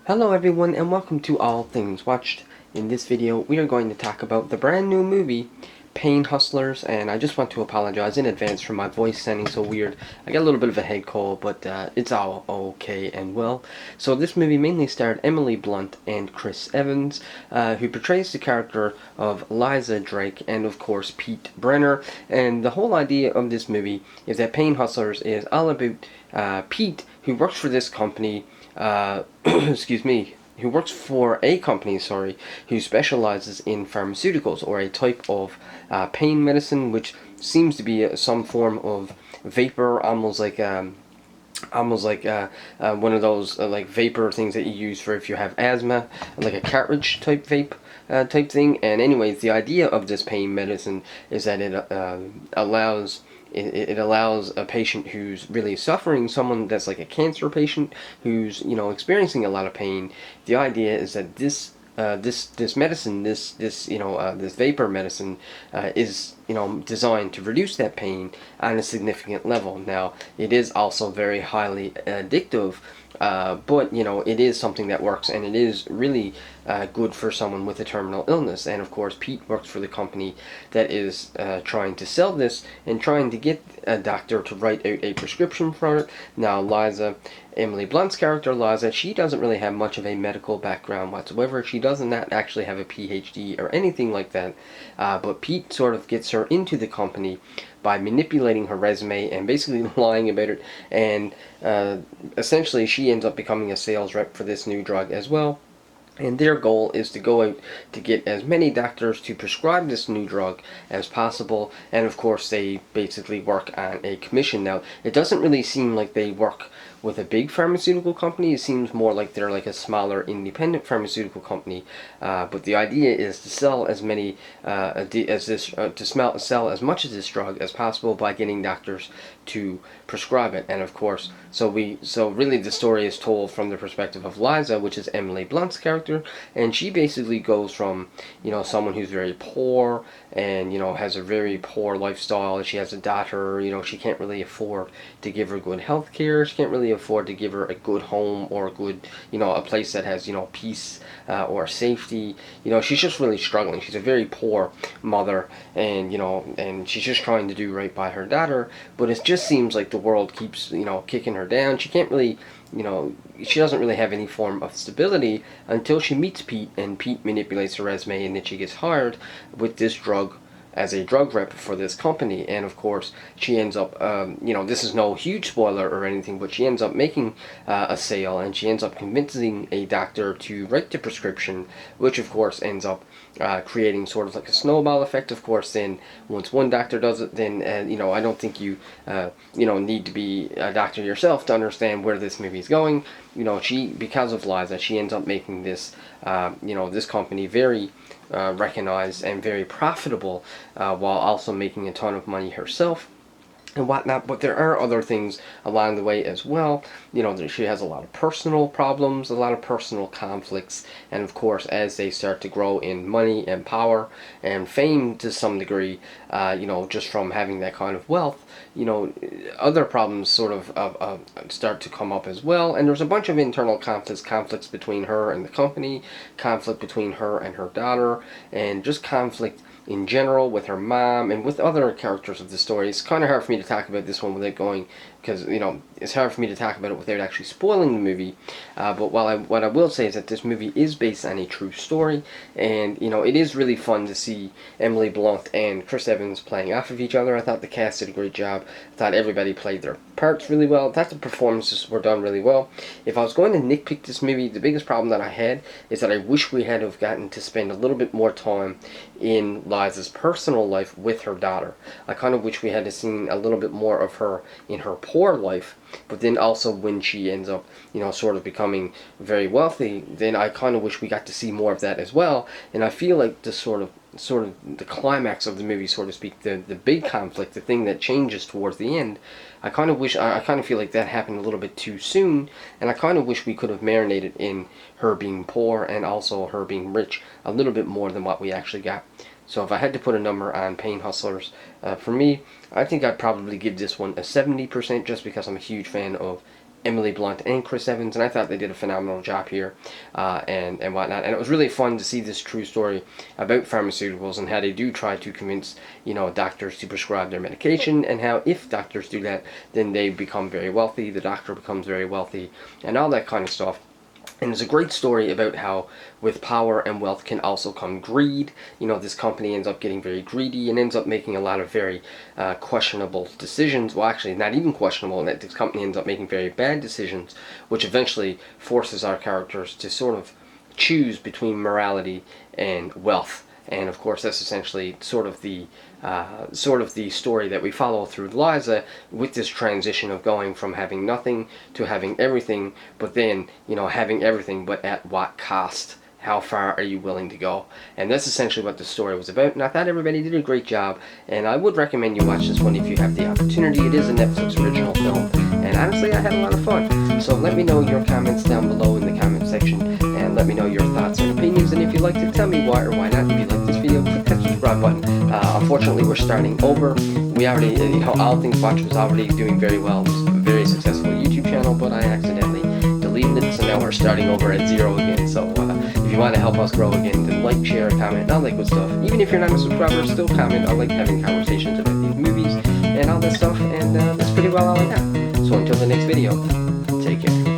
Hello everyone and welcome to All Things Watched. In this video we are going to talk about the brand new movie Pain Hustlers, and I just want to apologize in advance for my voice sounding so weird. I got a little bit of a head cold, but it's all okay and well. So this movie mainly starred Emily Blunt and Chris Evans, who portrays the character of Liza Drake and of course Pete Brenner. And the whole idea of this movie is that Pain Hustlers is all about Pete, who works for this company, excuse me, who works for a company, who specializes in pharmaceuticals, or a type of pain medicine, which seems to be some form of vapor, almost like one of those like vapor things that you use for if you have asthma, like a cartridge type vape type thing. And anyways, the idea of this pain medicine is that it allows a patient who's really suffering, someone that's like a cancer patient who's experiencing a lot of pain. The idea is that this medicine, this vapor medicine, is designed to reduce that pain on a significant level. Now, it is also very highly addictive, but it is something that works, and it is really good for someone with a terminal illness. And of course, Pete works for the company that is trying to sell this and trying to get a doctor to write out a prescription for it. Now, Emily Blunt's character, Liza, she doesn't really have much of a medical background whatsoever. She does not actually have a PhD or anything like that. But Pete sort of gets her into the company by manipulating her resume and basically lying about it. And essentially, she ends up becoming a sales rep for this new drug as well. And their goal is to go out to get as many doctors to prescribe this new drug as possible. And of course, they basically work on a commission. Now, it doesn't really seem like they work with a big pharmaceutical company. It seems more like they're like a smaller independent pharmaceutical company. But the idea is to sell as many sell as much of this drug as possible by getting doctors to prescribe it. And of course, so really the story is told from the perspective of Liza, which is Emily Blunt's character, and she basically goes from someone who's very poor and has a very poor lifestyle. She has a daughter. She can't really afford to give her good health care. She can't really afford to give her a good home or a good a place that has peace or safety. She's just really struggling. She's a very poor mother, and and she's just trying to do right by her daughter, but it just seems like the world keeps kicking her down. She can't really she doesn't really have any form of stability until she meets Pete, and Pete manipulates her resume, and then she gets hired with this drug as a drug rep for this company. And of course, she ends up this is no huge spoiler or anything, but she ends up making a sale, and she ends up convincing a doctor to write the prescription, which of course ends up creating sort of like a snowball effect. Of course, then once one doctor does it, then I don't think you need to be a doctor yourself to understand where this movie is going. Because of Liza, she ends up making this this company very recognized and very profitable, while also making a ton of money herself and whatnot. But there are other things along the way as well. She has a lot of personal problems, a lot of personal conflicts, and of course, as they start to grow in money and power and fame to some degree, just from having that kind of wealth, other problems sort of start to come up as well. And there's a bunch of internal conflicts between her and the company, conflict between her and her daughter, and just conflict in general with her mom and with other characters of the story. It's kind of hard for me to talk about this one without going, because it's hard for me to talk about it without actually spoiling the movie. But what I will say is that this movie is based on a true story, and it is really fun to see Emily Blunt and Chris Evans playing off of each other. I thought the cast did a great job. I thought everybody played their parts really well. I thought the performances were done really well. If I was going to nitpick this movie, the biggest problem that I had is that I wish we had have gotten to spend a little bit more time in Liza's personal life with her daughter. I kind of wish we had seen a little bit more of her in her poor life, but then also when she ends up, sort of becoming very wealthy, then I kind of wish we got to see more of that as well. And I feel like the sort of the climax of the movie, so to speak, the big conflict, the thing that changes towards the end, I kind of feel like that happened a little bit too soon, and I kind of wish we could have marinated in her being poor and also her being rich a little bit more than what we actually got. So if I had to put a number on Pain Hustlers, for me, I think I'd probably give this one a 70%, just because I'm a huge fan of Emily Blunt and Chris Evans, and I thought they did a phenomenal job here, and whatnot. And it was really fun to see this true story about pharmaceuticals and how they do try to convince, doctors to prescribe their medication, and how if doctors do that, then they become very wealthy, the doctor becomes very wealthy, and all that kind of stuff. And there's a great story about how with power and wealth can also come greed. This company ends up getting very greedy and ends up making a lot of very questionable decisions. Well, actually, not even questionable, and that this company ends up making very bad decisions, which eventually forces our characters to sort of choose between morality and wealth. And of course, that's essentially sort of the story that we follow through Liza, with this transition of going from having nothing to having everything, but then having everything, but at what cost? How far are you willing to go? And that's essentially what the story was about. And I thought everybody did a great job, and I would recommend you watch this one if you have the opportunity. It is a Netflix original film, and honestly, I had a lot of fun. So let me know your comments down below in the comment section, and let me know your thoughts and opinions. And if you'd like to tell me why or why not, if you like this video, click that subscribe button. Unfortunately, we're starting over. We already, All Things Watch was already doing very well. It was a very successful YouTube channel, but I accidentally deleted it, so now we're starting over at 0 again. So if you want to help us grow again, then like, share, comment, all that good stuff. Even if you're not a subscriber, still comment. I like having conversations about these movies and all that stuff, and that's pretty well all I got. So until the next video, take care.